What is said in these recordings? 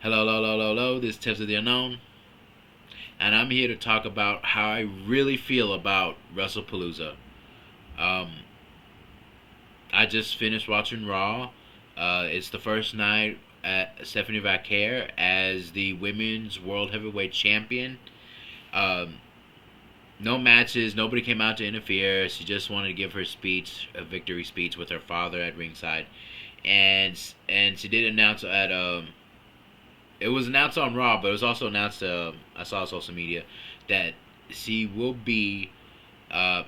Hello, hello, hello, hello, hello. This is Tips of the Unknown, and I'm here to talk about how I really feel about WrestlePalooza. Um, I just finished watching Raw. It's the first night at Stephanie Vaquer as the Women's World Heavyweight Champion. Um, no matches. Nobody came out to interfere. She just wanted to give her speech, a victory speech, with her father at ringside, and she did announce at it was announced on Raw, but it was also announced. I saw on social media that she will be uh,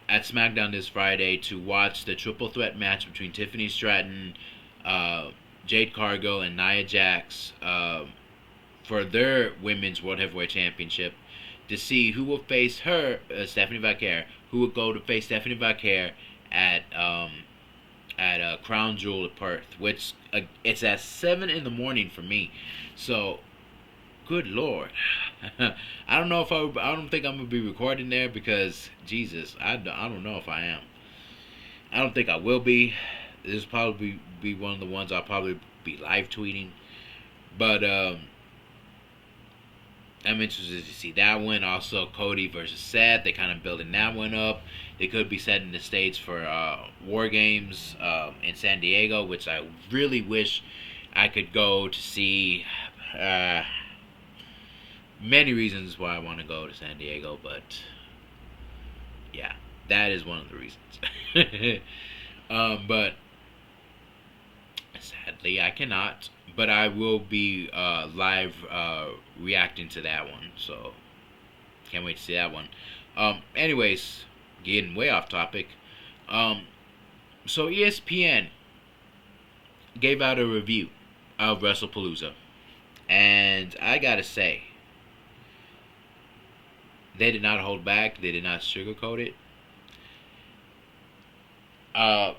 at SmackDown this Friday to watch the triple threat match between Tiffany Stratton, uh, Jade Cargill, and Nia Jax for their women's World Heavyweight Championship. To see who will face her, Stephanie Vaquer, who will go to face Stephanie Vaquer at Crown Jewel at Perth, which it's at 7 in the morning for me. So, good lord, I don't know if I don't think I'm gonna be recording there because Jesus, I don't know if I am. I don't think I will be. This will probably be one of the ones I'll probably be live tweeting. But I'm interested to see that one. Also, Cody versus Seth. They kind of building that one up. They could be setting the stage for War Games in San Diego, which I really wish I could go to see. Uh, Many reasons why I want to go to San Diego, but yeah, that is one of the reasons. But sadly, I cannot. But I will be live reacting to that one, so can't wait to see that one. Anyways, getting way off topic. Um, so ESPN gave out a review of WrestlePalooza, and I gotta say, they did not hold back. They did not sugarcoat it. Uh,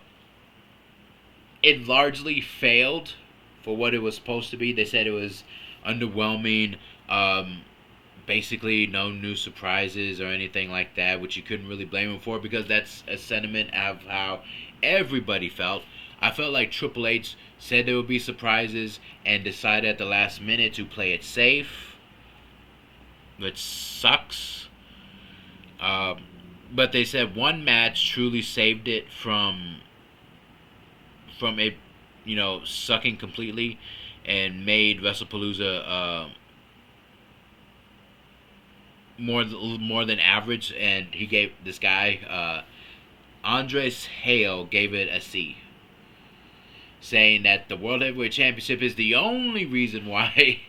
it largely failed for what it was supposed to be. They said it was underwhelming. Basically, no new surprises or anything like that, which you couldn't really blame them for because that's a sentiment of how everybody felt. I felt like Triple H said there would be surprises and decided at the last minute to play it safe, which sucks. Um, but they said one match truly saved it from it, sucking completely, and made WrestlePalooza more than average. And he gave this guy Andres Hale gave it a C, saying that the World Heavyweight Championship is the only reason why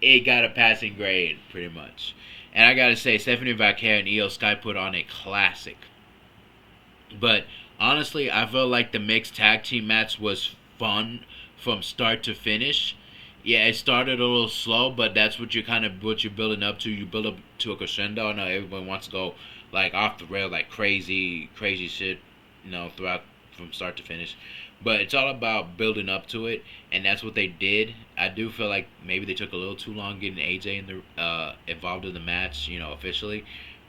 it got a passing grade, pretty much. And I gotta say, Stephanie Vaquer and Io Sky put on a classic. But honestly, I felt like the mixed tag team match was fun from start to finish. Yeah, it started a little slow, but that's what you're building up to. You build up to a crescendo. I know everyone wants to go like off the rail, like crazy shit, throughout from start to finish. But it's all about building up to it, and that's what they did. I do feel like maybe they took a little too long getting AJ involved in the match, officially.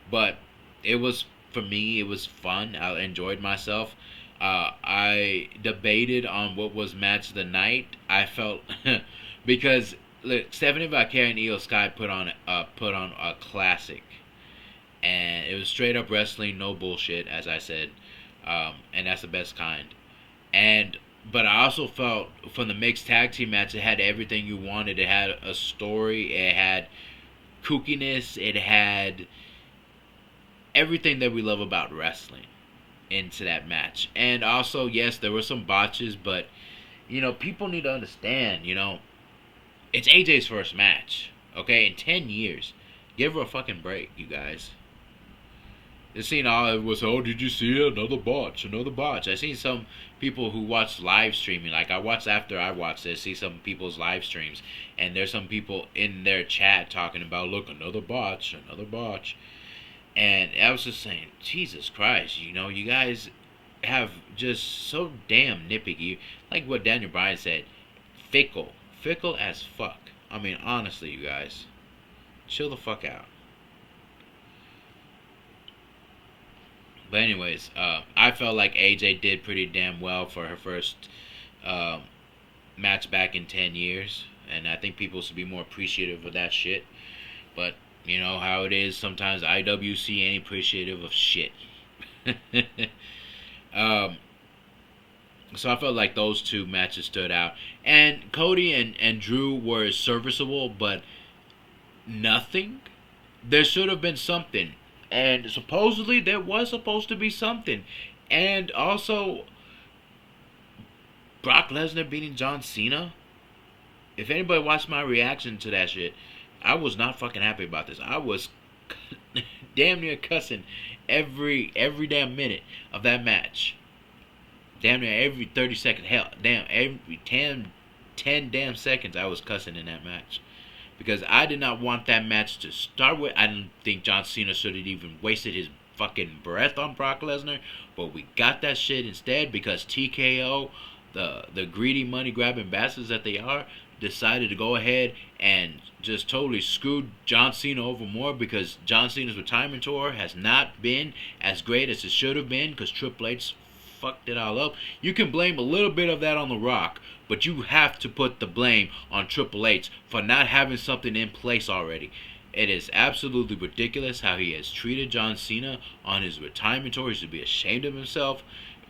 But it was for me. It was fun. I enjoyed myself. I debated on what was match of the night. I felt because look, Stephanie Vaquer and Io Sky put on a classic, and it was straight up wrestling, no bullshit, as I said, and that's the best kind. And but I also felt from the mixed tag team match, it had everything you wanted. It had a story. It had kookiness. It had everything that we love about wrestling into that match. And also, yes, there were some botches, but people need to understand. It's AJ's first match. Okay, in 10 years, give her a fucking break, you guys. It seen all it was. Oh, did you see it? Another botch, another botch. I seen some people who watch live streaming. Like I watched after I watched this. See some people's live streams, and there's some people in their chat talking about, look, another botch, another botch. And I was just saying, Jesus Christ, you guys have just so damn nitpicky. Like what Daniel Bryan said, fickle as fuck. I mean, honestly, you guys, chill the fuck out. But anyways, I felt like AJ did pretty damn well for her first um, match back in 10 years. And I think people should be more appreciative of that shit. But, you know how it is. Sometimes IWC ain't appreciative of shit. um, so I felt like those two matches stood out. And Cody and Drew were serviceable, but nothing. There should have been something. And supposedly there was supposed to be something. And also, Brock Lesnar beating John Cena. If anybody watched my reaction to that shit, I was not fucking happy about this. I was damn near cussing every damn minute of that match. Damn near every 30 seconds. Hell, damn, every 10 damn seconds I was cussing in that match. Because I did not want that match to start with. I didn't think John Cena should have even wasted his fucking breath on Brock Lesnar. But we got that shit instead because TKO, the greedy money grabbing bastards that they are, decided to go ahead and just totally screwed John Cena over more because John Cena's retirement tour has not been as great as it should have been because Triple H fucked it all up. You can blame a little bit of that on The Rock, but you have to put the blame on Triple H for not having something in place already. It is absolutely ridiculous how he has treated John Cena on his retirement tour. He should be ashamed of himself.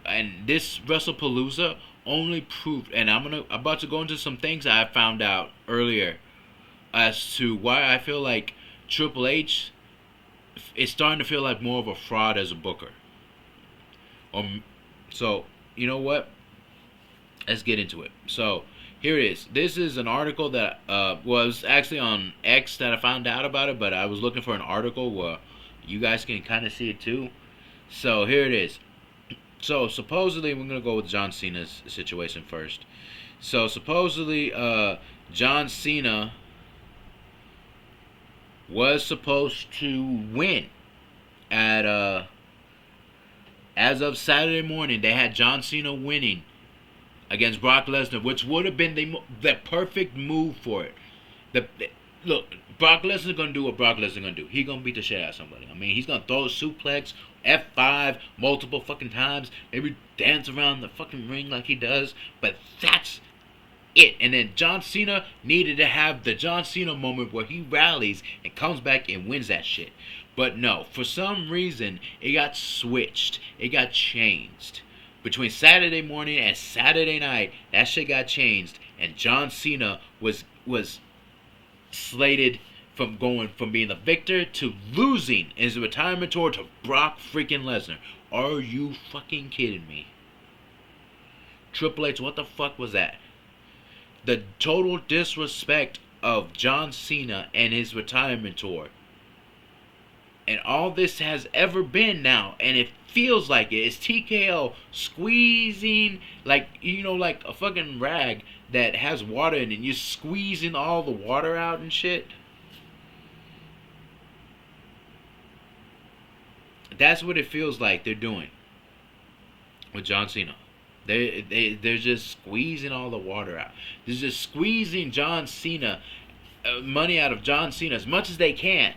And this WrestlePalooza only proved, and I'm about to go into some things I found out earlier as to why I feel like Triple H is starting to feel like more of a fraud as a booker. So, you know what? Let's get into it. So, here it is. This is an article that was actually on X that I found out about it, but I was looking for an article where you guys can kind of see it too. So, here it is. So, supposedly, we're going to go with John Cena's situation first. So, supposedly, John Cena was supposed to win at, as of Saturday morning, they had John Cena winning against Brock Lesnar, which would have been the perfect move for it. Look, Brock Lesnar's going to do what Brock Lesnar's going to do. He's going to beat the shit out of somebody. I mean, he's going to throw a suplex, F5, multiple fucking times, maybe dance around the fucking ring like he does, but that's it. And then John Cena needed to have the John Cena moment where he rallies and comes back and wins that shit. But no, for some reason, it got switched. It got changed. Between Saturday morning and Saturday night, that shit got changed, and John Cena was slated from going from being the victor to losing in his retirement tour to Brock freaking Lesnar. Are you fucking kidding me? Triple H, what the fuck was that? The total disrespect of John Cena and his retirement tour. And all this has ever been now, and it feels like it. It's TKO squeezing, like, you know, like a fucking rag that has water in it, and you're squeezing all the water out and shit. That's what it feels like they're doing with John Cena. They're just squeezing all the water out. They're just squeezing John Cena, money out of John Cena as much as they can.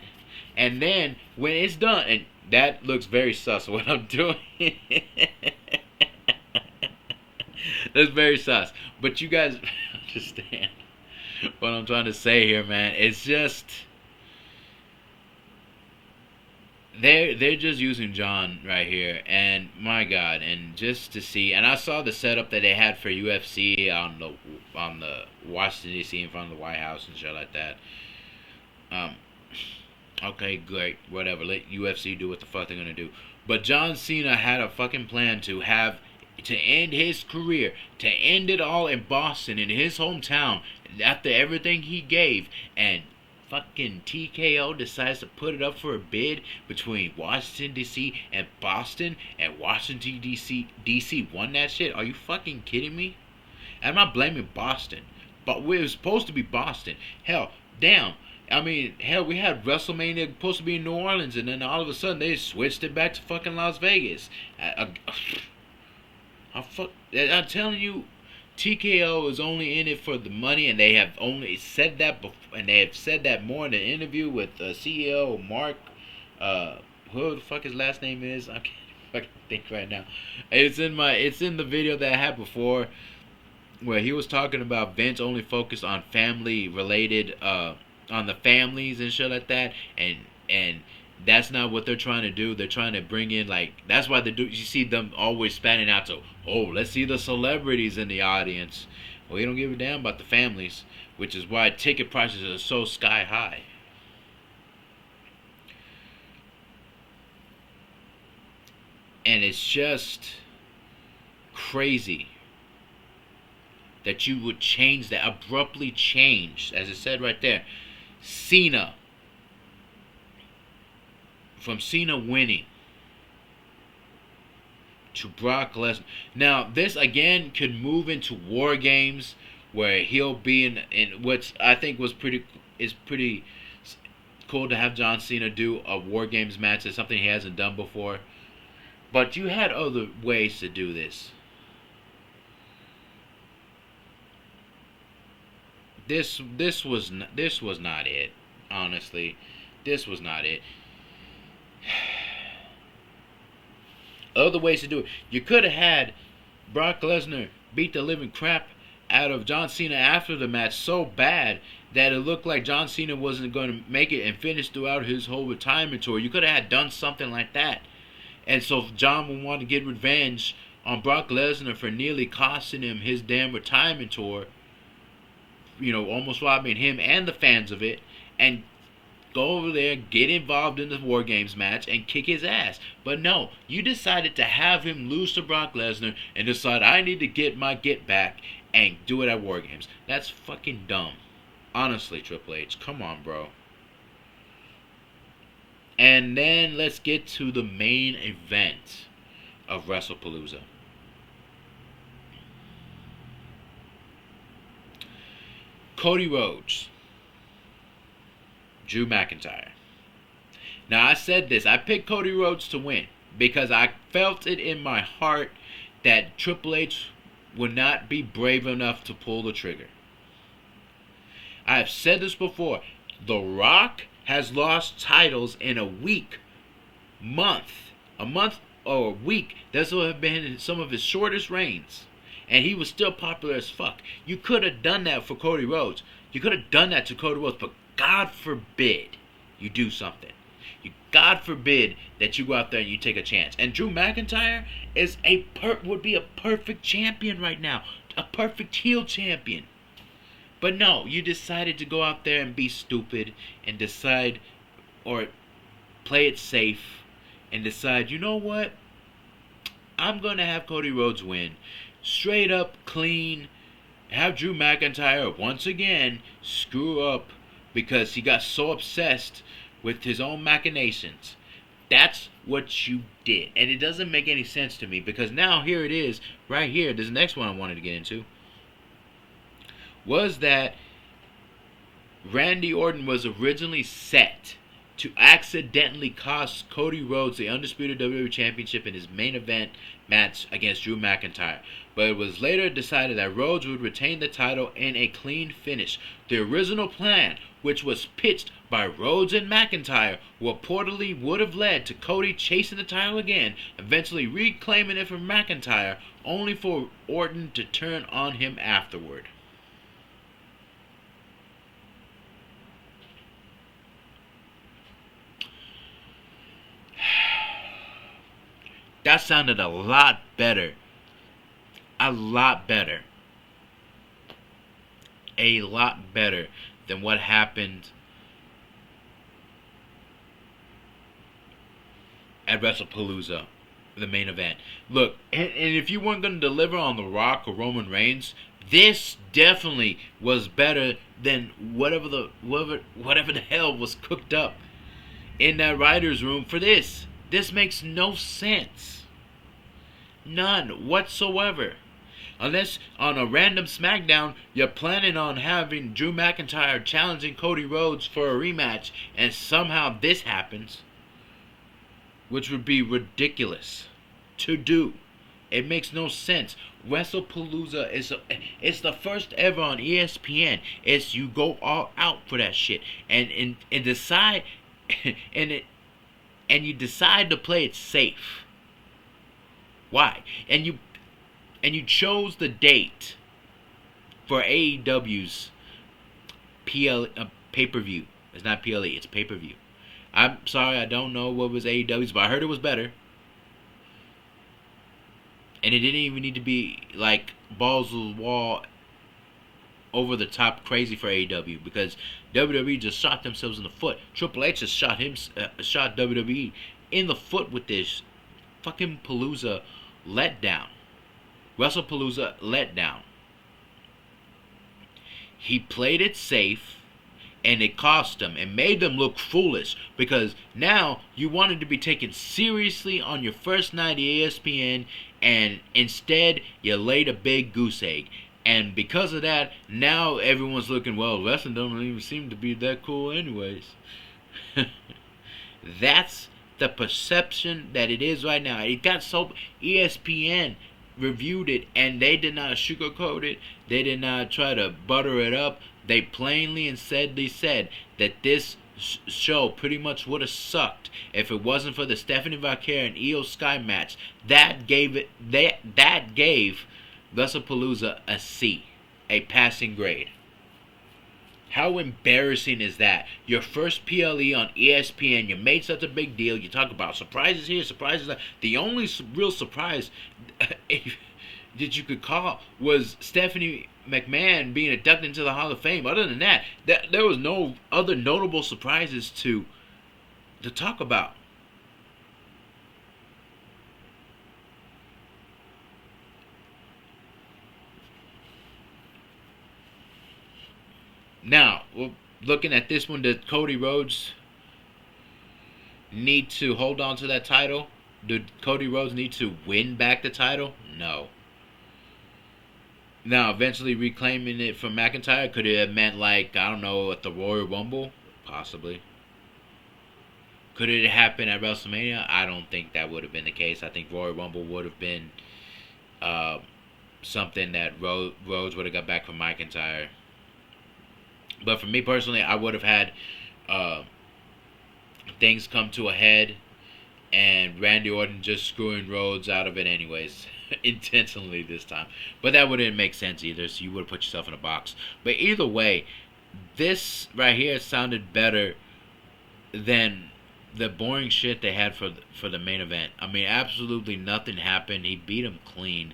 And then when it's done, and that looks very sus what I'm doing. That's very sus. But you guys understand what I'm trying to say here, man. It's just they're just using John right here, and my God, and just to see, and I saw the setup that they had for UFC on the Washington D.C. in front of the White House and shit like that. Okay, great, whatever. Let UFC do what the fuck they're gonna do. But John Cena had a fucking plan to end his career, to end it all in Boston, in his hometown, after everything he gave, and fucking TKO decides to put it up for a bid between Washington D.C. and Boston, and Washington D.C. won that shit. Are you fucking kidding me? I'm not blaming Boston, but it was supposed to be Boston. Hell, damn. I mean, hell, we had WrestleMania supposed to be in New Orleans, and then all of a sudden they switched it back to fucking Las Vegas. I'm telling you, TKO is only in it for the money, and they have only said that before, and they have said that more in an interview with CEO Mark, who the fuck his last name is? I can't fucking think right now. It's in the video that I had before. where he was talking about Vince only focused on family related, on the families and shit like that, and that's not what they're trying to do. They're trying to bring in, like, that's why they do. You see them always spanning out to, oh, let's see the celebrities in the audience. Well, you don't give a damn about the families, which is why ticket prices are so sky high. And it's just crazy that you would change that, abruptly change, as it said right there. Cena, from Cena winning to Brock Lesnar. Now, this again could move into War Games, where he'll be in what I think is pretty cool to have John Cena do a War Games match. It's something he hasn't done before. But you had other ways to do this. This was not it. Honestly, this was not it. Other ways to do it. You could have had Brock Lesnar beat the living crap out of John Cena after the match so bad that it looked like John Cena wasn't going to make it and finish throughout his whole retirement tour. You could have had done something like that. And so John would want to get revenge on Brock Lesnar for nearly costing him his damn retirement tour. You know, almost robbing him and the fans of it. And go over there, get involved in the War Games match, and kick his ass. But no, you decided to have him lose to Brock Lesnar and decide, I need to get my get back and do it at War Games. That's fucking dumb. Honestly, Triple H, come on, bro. And then let's get to the main event of WrestlePalooza. Cody Rhodes, Drew McIntyre. Now, I said this. I picked Cody Rhodes to win because I felt it in my heart that Triple H would not be brave enough to pull the trigger. I have said this before. The Rock has lost titles in a week, a month or a week. This will have been some of his shortest reigns. And he was still popular as fuck. You could have done that for Cody Rhodes. You could have done that to Cody Rhodes, but God forbid you do something. God forbid that you go out there and you take a chance. And Drew McIntyre is would be a perfect champion right now. A perfect heel champion. But no, you decided to go out there and be stupid and decide, or play it safe and decide, you know what? I'm going to have Cody Rhodes win. Straight up, clean. Have Drew McIntyre once again screw up because he got so obsessed with his own machinations. That's what you did. And it doesn't make any sense to me because now here it is, right here. This next one I wanted to get into was that Randy Orton was originally set to accidentally cost Cody Rhodes the Undisputed WWE Championship in his main event match against Drew McIntyre. But it was later decided that Rhodes would retain the title in a clean finish. The original plan, which was pitched by Rhodes and McIntyre, reportedly would have led to Cody chasing the title again, eventually reclaiming it from McIntyre, only for Orton to turn on him afterward. That sounded a lot better. A lot better. A lot better than what happened at WrestlePalooza, the main event. Look, and if you weren't going to deliver on The Rock or Roman Reigns, this definitely was better than whatever the hell was cooked up in that writer's room for this. This makes no sense. None whatsoever. Unless on a random SmackDown you're planning on having Drew McIntyre challenging Cody Rhodes for a rematch and somehow this happens, which would be ridiculous to do. It makes no sense. WrestlePalooza it's the first ever on ESPN. It's you go all out for that shit and decide and you decide to play it safe. Why? And you chose the date for AEW's pay-per-view. It's not PLE, it's pay-per-view. I'm sorry, I don't know what was AEW's, but I heard it was better. And it didn't even need to be like balls to the wall, over the top crazy for AEW, because WWE just shot themselves in the foot. Triple H just shot WWE in the foot with this fucking Palooza letdown. WrestlePalooza letdown. He played it safe, and it cost them and made them look foolish, because now you wanted to be taken seriously on your first night at ESPN, and instead you laid a big goose egg. And because of that, now everyone's looking, well, wrestling don't even seem to be that cool anyways. That's the perception that it is right now. It got so... ESPN reviewed it, and they did not sugarcoat it. They did not try to butter it up. They plainly and steadily said that this show pretty much would have sucked if it wasn't for the Stephanie Vaquer and Io Sky match. That gave WrestlePalooza a C, a passing grade. How embarrassing is that? Your first PLE on ESPN, you made such a big deal. You talk about surprises here, surprises there. The only real surprise that you could call was Stephanie McMahon being inducted into the Hall of Fame. Other than that, there was no other notable surprises to talk about. Now, looking at this one, did Cody Rhodes need to hold on to that title? Did Cody Rhodes need to win back the title? No. Now, eventually reclaiming it from McIntyre, could it have meant, like, I don't know, at the Royal Rumble? Possibly. Could it happen at WrestleMania? I don't think that would have been the case. I think Royal Rumble would have been something that Rhodes would have got back from McIntyre. But for me personally, I would have had things come to a head and Randy Orton just screwing Rhodes out of it anyways. Intentionally this time. But that wouldn't make sense either, so you would have put yourself in a box. But either way, this right here sounded better than the boring shit they had for the main event. I mean, absolutely nothing happened. He beat him clean.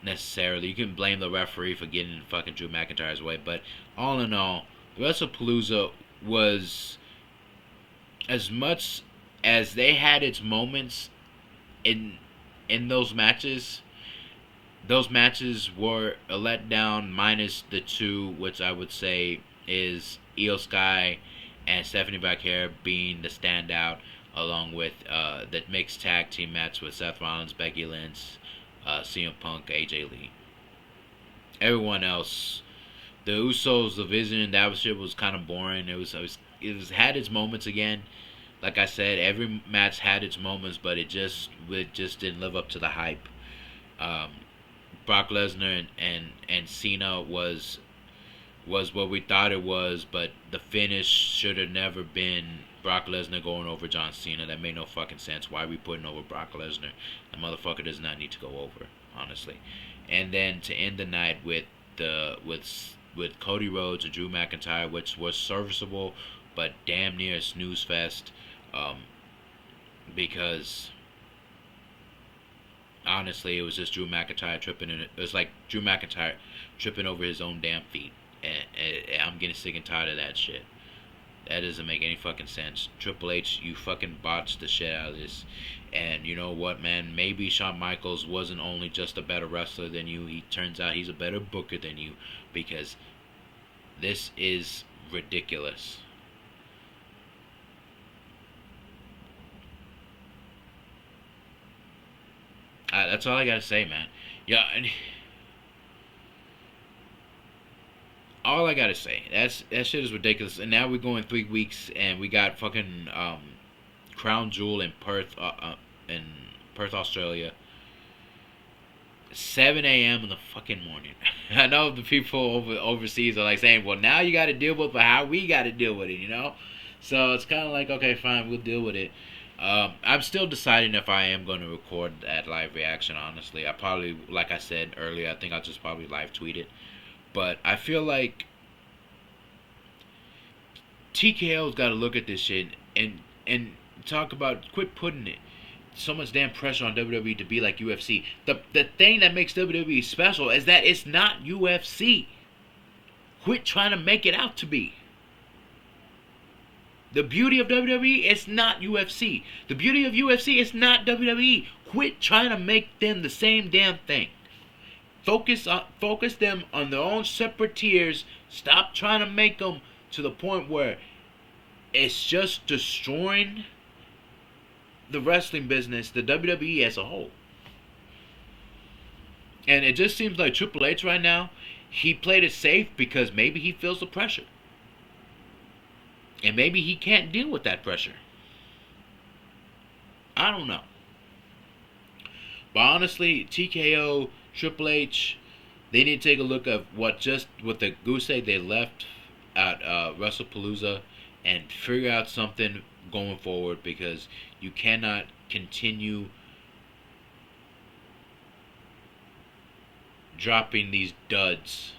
Necessarily, you can blame the referee for getting fucking Drew McIntyre's way, but all in all, WrestlePalooza was, as much as they had its moments in those matches were a letdown, minus the two, which I would say is Io Sky and Stephanie Vaquer being the standout, along with the mixed tag team match with Seth Rollins, Becky Lynch, CM Punk, AJ Lee. Everyone else, the Usos, the Vision, that shit was kind of boring. It had its moments again. Like I said, every match had its moments, but it just didn't live up to the hype. Brock Lesnar and Cena was what we thought it was, but the finish should have never been Brock Lesnar going over John Cena. That made no fucking sense. Why are we putting over Brock Lesnar? The motherfucker does not need to go over, honestly. And then to end the night with Cody Rhodes and Drew McIntyre, which was serviceable, but damn near a snooze fest, because honestly, it was just Drew McIntyre tripping in it. It was like Drew McIntyre tripping over his own damn feet, and I'm getting sick and tired of that shit. That doesn't make any fucking sense. Triple H, you fucking botched the shit out of this. And you know what, man? Maybe Shawn Michaels wasn't only just a better wrestler than you. He turns out he's a better booker than you. Because this is ridiculous. That's all I gotta say, man. Yeah, all I gotta say, that shit is ridiculous. And now we're going 3 weeks, and we got fucking Crown Jewel in Perth, Australia. 7 a.m. in the fucking morning. I know the people overseas are like saying, well, now you got to deal with how we got to deal with it, you know? So it's kind of like, okay, fine, we'll deal with it. I'm still deciding if I am going to record that live reaction, honestly. I probably, like I said earlier, I think I'll just probably live tweet it. But I feel like TKO's got to look at this shit and talk about quit putting it so much damn pressure on WWE to be like UFC. The thing that makes WWE special is that it's not UFC. Quit trying to make it out to be. The beauty of WWE is not UFC. The beauty of UFC is not WWE. Quit trying to make them the same damn thing. Focus them on their own separate tiers. Stop trying to make them to the point where it's just destroying the wrestling business, the WWE as a whole. And it just seems like Triple H right now, he played it safe because maybe he feels the pressure. And maybe he can't deal with that pressure. I don't know. But honestly, TKO, Triple H, they need to take a look at what the goose egg they left at WrestlePalooza and figure out something going forward, because you cannot continue dropping these duds,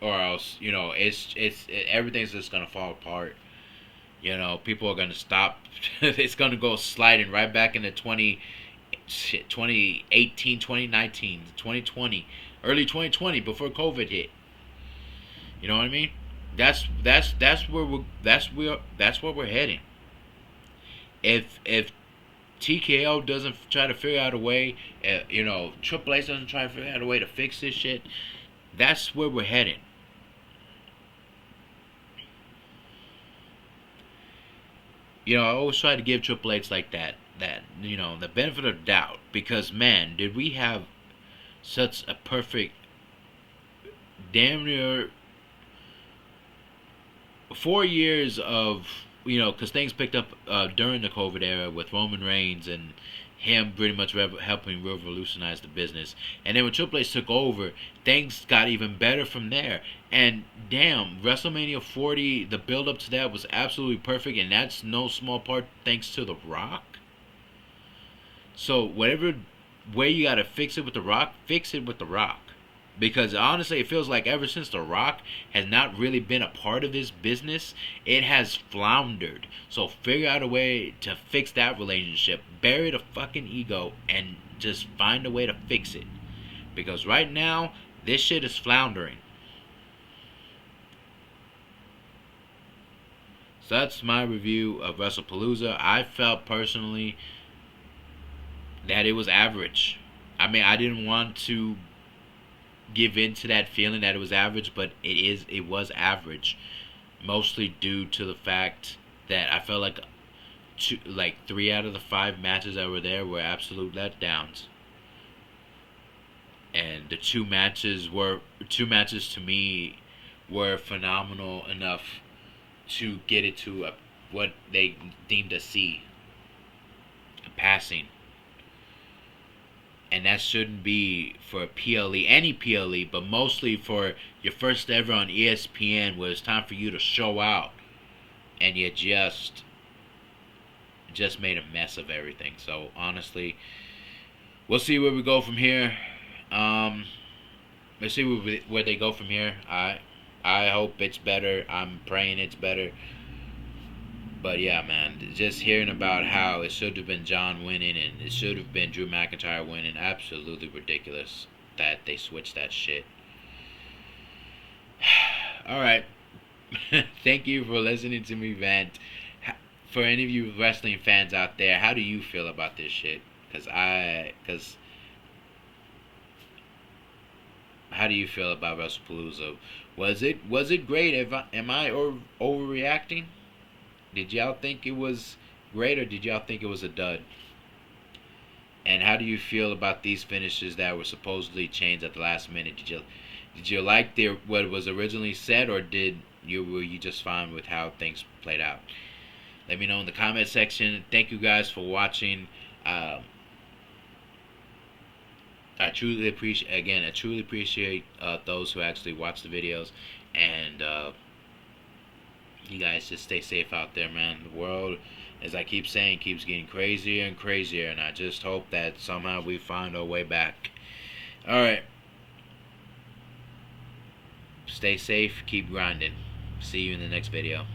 or else everything's just gonna fall apart. People are gonna stop. It's gonna go sliding right back into 2018, 2019, 2020, early 2020 before COVID hit. You know what I mean? That's where we're heading. If TKO doesn't try to figure out a way, Triple H doesn't try to figure out a way to fix this shit, that's where we're heading. I always try to give Triple H like that the benefit of the doubt, because man, did we have such a perfect, damn near 4 years of, because things picked up during the COVID era with Roman Reigns and him pretty much helping revolutionize the business. And then when Triple H took over, things got even better from there. And damn, WrestleMania 40, the build up to that was absolutely perfect, and that's no small part thanks to The Rock. So whatever way you gotta fix it with The Rock, fix it with The Rock. Because honestly, it feels like ever since The Rock has not really been a part of this business, it has floundered. So figure out a way to fix that relationship. Bury the fucking ego and just find a way to fix it. Because right now, this shit is floundering. So that's my review of WrestlePalooza. I felt personally that it was average. I mean, I didn't want to give in to that feeling that it was average, but it was average, mostly due to the fact that I felt like 3 out of the 5 matches that were there were absolute letdowns, and the two matches to me were phenomenal enough to get it to what they deemed a C, a passing. And that shouldn't be for PLE, any PLE, but mostly for your first ever on ESPN, where it's time for you to show out, and you just made a mess of everything. So honestly, we'll see where we go from here. Let's see where they go from here. I hope it's better. I'm praying it's better. But yeah, man, just hearing about how it should have been John winning and it should have been Drew McIntyre winning, absolutely ridiculous that they switched that shit. Alright. Thank you for listening to me vent. For any of you wrestling fans out there, how do you feel about this shit? Because how do you feel about WrestlePalooza? Was it great? Am I overreacting? Did y'all think it was great, or did y'all think it was a dud? And how do you feel about these finishes that were supposedly changed at the last minute? Did you like what was originally said, or were you just fine with how things played out? Let me know in the comment section. Thank you guys for watching. I truly appreciate those who actually watch the videos, and you guys just stay safe out there, man. The world, as I keep saying, keeps getting crazier and crazier, and I just hope that somehow we find our way back. Alright. Stay safe. Keep grinding. See you in the next video.